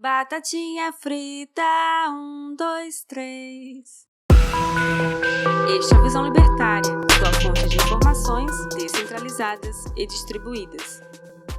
Batatinha frita, 1, 2, 3. Este é a Visão Libertária, sua fonte de informações descentralizadas e distribuídas.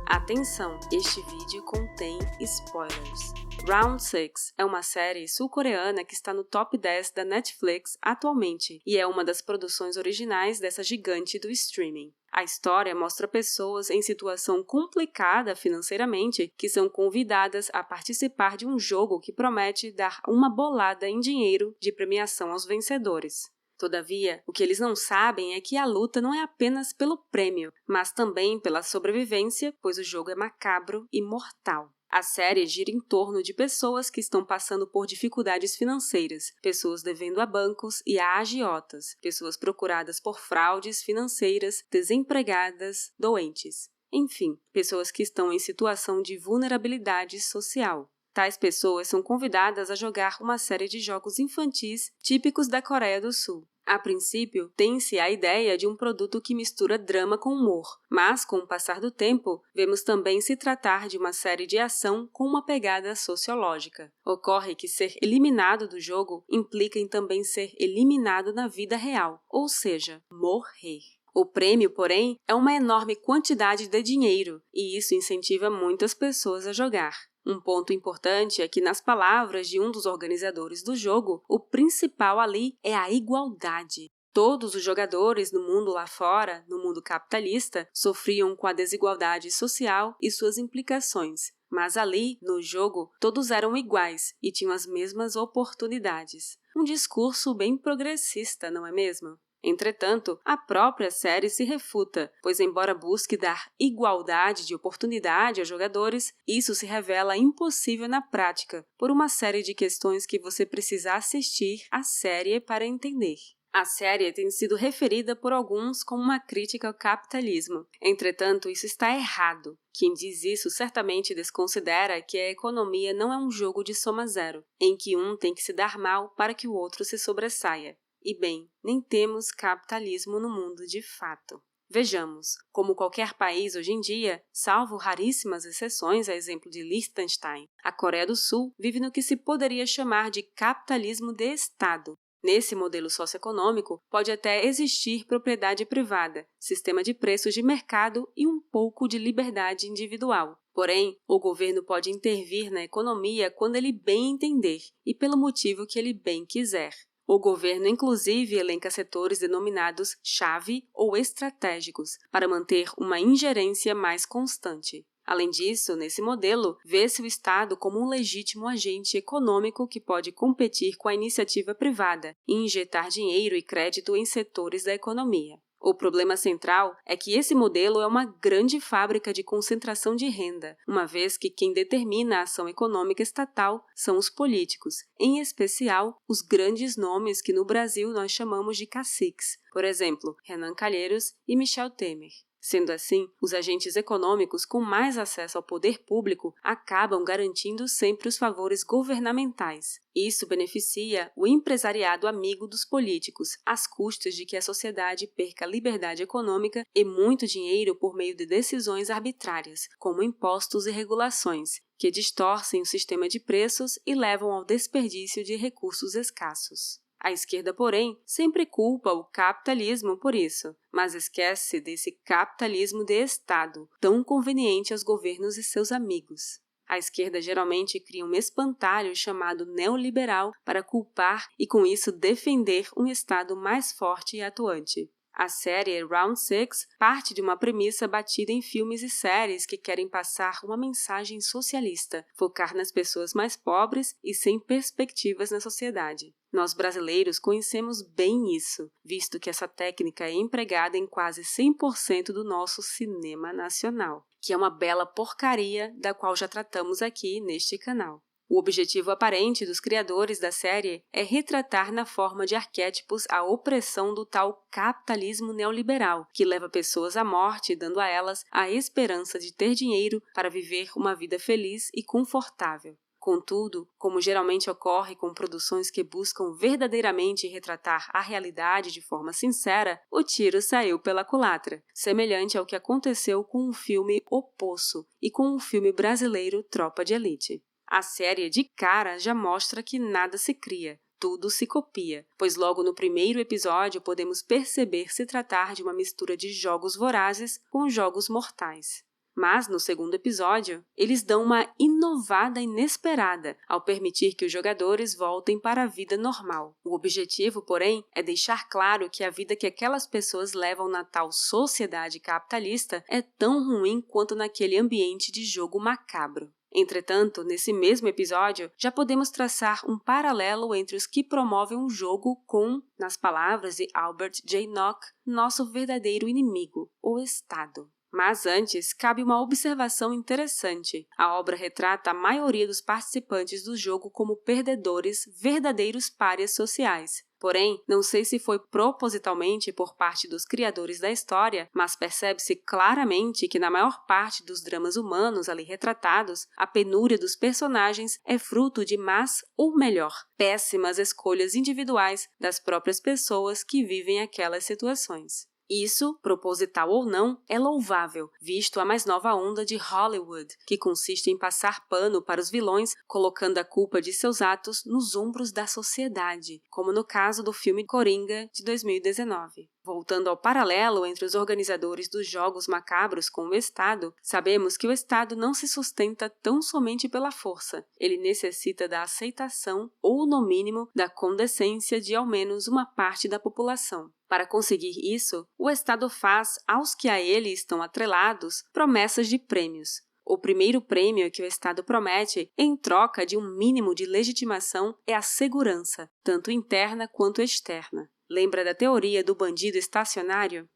Atenção, este vídeo contém spoilers. Round 6 é uma série sul-coreana que está no top 10 da Netflix atualmente e é uma das produções originais dessa gigante do streaming. A história mostra pessoas em situação complicada financeiramente que são convidadas a participar de um jogo que promete dar uma bolada em dinheiro de premiação aos vencedores. Todavia, o que eles não sabem é que a luta não é apenas pelo prêmio, mas também pela sobrevivência, pois o jogo é macabro e mortal. A série gira em torno de pessoas que estão passando por dificuldades financeiras, pessoas devendo a bancos e a agiotas, pessoas procuradas por fraudes financeiras, desempregadas, doentes. Enfim, pessoas que estão em situação de vulnerabilidade social. Tais pessoas são convidadas a jogar uma série de jogos infantis típicos da Coreia do Sul. A princípio, tem-se a ideia de um produto que mistura drama com humor, mas com o passar do tempo, vemos também se tratar de uma série de ação com uma pegada sociológica. Ocorre que ser eliminado do jogo implica em também ser eliminado na vida real, ou seja, morrer. O prêmio, porém, é uma enorme quantidade de dinheiro, e isso incentiva muitas pessoas a jogar. Um ponto importante é que, nas palavras de um dos organizadores do jogo, o principal ali é a igualdade. Todos os jogadores no mundo lá fora, no mundo capitalista, sofriam com a desigualdade social e suas implicações. Mas ali, no jogo, todos eram iguais e tinham as mesmas oportunidades. Um discurso bem progressista, não é mesmo? Entretanto, a própria série se refuta, pois embora busque dar igualdade de oportunidade aos jogadores, isso se revela impossível na prática, por uma série de questões que você precisa assistir à série para entender. A série tem sido referida por alguns como uma crítica ao capitalismo. Entretanto, isso está errado. Quem diz isso certamente desconsidera que a economia não é um jogo de soma zero, em que um tem que se dar mal para que o outro se sobressaia. E bem, nem temos capitalismo no mundo de fato. Vejamos, como qualquer país hoje em dia, salvo raríssimas exceções, a exemplo de Liechtenstein, a Coreia do Sul vive no que se poderia chamar de capitalismo de Estado. Nesse modelo socioeconômico, pode até existir propriedade privada, sistema de preços de mercado e um pouco de liberdade individual. Porém, o governo pode intervir na economia quando ele bem entender e pelo motivo que ele bem quiser. O governo, inclusive, elenca setores denominados chave ou estratégicos para manter uma ingerência mais constante. Além disso, nesse modelo, vê-se o Estado como um legítimo agente econômico que pode competir com a iniciativa privada e injetar dinheiro e crédito em setores da economia. O problema central é que esse modelo é uma grande fábrica de concentração de renda, uma vez que quem determina a ação econômica estatal são os políticos, em especial os grandes nomes que no Brasil nós chamamos de caciques, por exemplo, Renan Calheiros e Michel Temer. Sendo assim, os agentes econômicos com mais acesso ao poder público acabam garantindo sempre os favores governamentais. Isso beneficia o empresariado amigo dos políticos, às custas de que a sociedade perca liberdade econômica e muito dinheiro por meio de decisões arbitrárias, como impostos e regulações, que distorcem o sistema de preços e levam ao desperdício de recursos escassos. A esquerda, porém, sempre culpa o capitalismo por isso, mas esquece desse capitalismo de Estado, tão conveniente aos governos e seus amigos. A esquerda geralmente cria um espantalho chamado neoliberal para culpar e, com isso, defender um Estado mais forte e atuante. A série Round 6 parte de uma premissa batida em filmes e séries que querem passar uma mensagem socialista, focar nas pessoas mais pobres e sem perspectivas na sociedade. Nós brasileiros conhecemos bem isso, visto que essa técnica é empregada em quase 100% do nosso cinema nacional, que é uma bela porcaria da qual já tratamos aqui neste canal. O objetivo aparente dos criadores da série é retratar na forma de arquétipos a opressão do tal capitalismo neoliberal, que leva pessoas à morte, dando a elas a esperança de ter dinheiro para viver uma vida feliz e confortável. Contudo, como geralmente ocorre com produções que buscam verdadeiramente retratar a realidade de forma sincera, o tiro saiu pela culatra, semelhante ao que aconteceu com o filme O Poço e com o filme brasileiro Tropa de Elite. A série de cara já mostra que nada se cria, tudo se copia, pois logo no primeiro episódio podemos perceber se tratar de uma mistura de jogos vorazes com jogos mortais. Mas, no segundo episódio, eles dão uma inovada inesperada ao permitir que os jogadores voltem para a vida normal. O objetivo, porém, é deixar claro que a vida que aquelas pessoas levam na tal sociedade capitalista é tão ruim quanto naquele ambiente de jogo macabro. Entretanto, nesse mesmo episódio, já podemos traçar um paralelo entre os que promovem um jogo com, nas palavras de Albert J. Nock, nosso verdadeiro inimigo, o Estado. Mas antes, cabe uma observação interessante. A obra retrata a maioria dos participantes do jogo como perdedores, verdadeiros párias sociais. Porém, não sei se foi propositalmente por parte dos criadores da história, mas percebe-se claramente que na maior parte dos dramas humanos ali retratados, a penúria dos personagens é fruto de más, ou melhor, péssimas escolhas individuais das próprias pessoas que vivem aquelas situações. Isso, proposital ou não, é louvável, visto a mais nova onda de Hollywood, que consiste em passar pano para os vilões, colocando a culpa de seus atos nos ombros da sociedade, como no caso do filme Coringa, de 2019. Voltando ao paralelo entre os organizadores dos jogos macabros com o Estado, sabemos que o Estado não se sustenta tão somente pela força. Ele necessita da aceitação ou, no mínimo, da condescência de ao menos uma parte da população. Para conseguir isso, o Estado faz aos que a ele estão atrelados promessas de prêmios. O primeiro prêmio que o Estado promete, em troca de um mínimo de legitimação, é a segurança, tanto interna quanto externa. Lembra da teoria do bandido estacionário?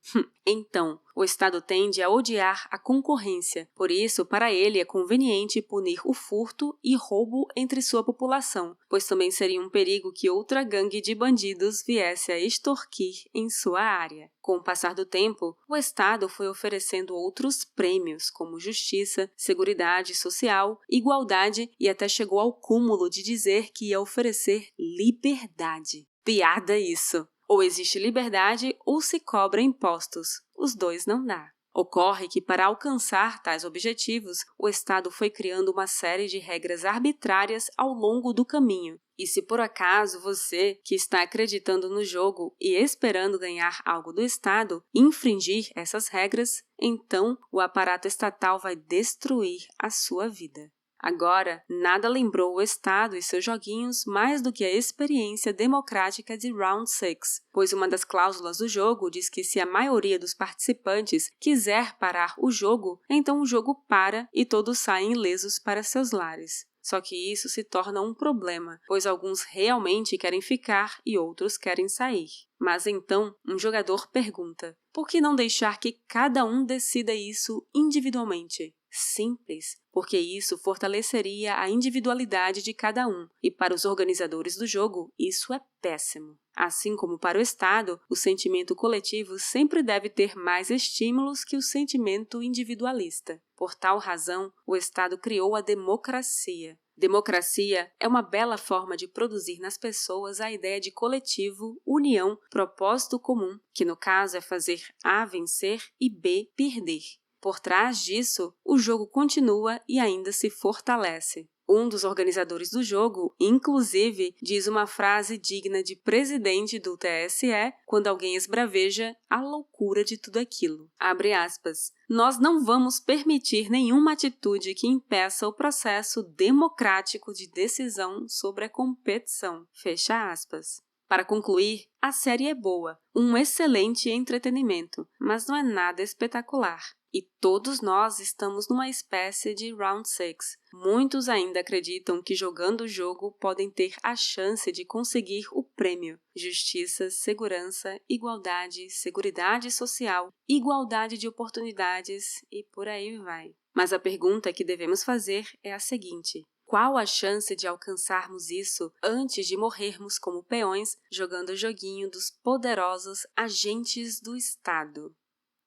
Então, o Estado tende a odiar a concorrência, por isso, para ele é conveniente punir o furto e roubo entre sua população, pois também seria um perigo que outra gangue de bandidos viesse a extorquir em sua área. Com o passar do tempo, o Estado foi oferecendo outros prêmios, como justiça, seguridade social, igualdade e até chegou ao cúmulo de dizer que ia oferecer liberdade. Piada isso! Ou existe liberdade ou se cobra impostos. Os dois não dá. Ocorre que, para alcançar tais objetivos, o Estado foi criando uma série de regras arbitrárias ao longo do caminho. E se por acaso você, que está acreditando no jogo e esperando ganhar algo do Estado, infringir essas regras, então o aparato estatal vai destruir a sua vida. Agora, nada lembrou o Estado e seus joguinhos mais do que a experiência democrática de Round 6, pois uma das cláusulas do jogo diz que se a maioria dos participantes quiser parar o jogo, então o jogo para e todos saem ilesos para seus lares. Só que isso se torna um problema, pois alguns realmente querem ficar e outros querem sair. Mas então, um jogador pergunta, por que não deixar que cada um decida isso individualmente? Simples, porque isso fortaleceria a individualidade de cada um, e para os organizadores do jogo, isso é péssimo. Assim como para o Estado, o sentimento coletivo sempre deve ter mais estímulos que o sentimento individualista. Por tal razão, o Estado criou a democracia. Democracia é uma bela forma de produzir nas pessoas a ideia de coletivo, união, propósito comum, que no caso é fazer A vencer e B perder. Por trás disso, o jogo continua e ainda se fortalece. Um dos organizadores do jogo, inclusive, diz uma frase digna de presidente do TSE quando alguém esbraveja a loucura de tudo aquilo. Abre aspas. Nós não vamos permitir nenhuma atitude que impeça o processo democrático de decisão sobre a competição. Fecha aspas. Para concluir, a série é boa, um excelente entretenimento, mas não é nada espetacular. E todos nós estamos numa espécie de Round 6. Muitos ainda acreditam que jogando o jogo podem ter a chance de conseguir o prêmio. Justiça, segurança, igualdade, seguridade social, igualdade de oportunidades e por aí vai. Mas a pergunta que devemos fazer é a seguinte: qual a chance de alcançarmos isso antes de morrermos como peões jogando o joguinho dos poderosos agentes do Estado?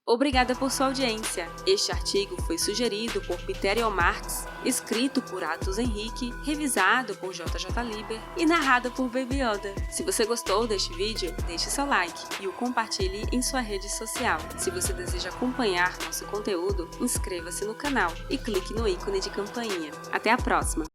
Obrigada por sua audiência. Este artigo foi sugerido por Pitério Marx, escrito por Atos Henrique, revisado por JJ Liber e narrado por Baby Yoda. Se você gostou deste vídeo, deixe seu like e o compartilhe em sua rede social. Se você deseja acompanhar nosso conteúdo, inscreva-se no canal e clique no ícone de campainha. Até a próxima!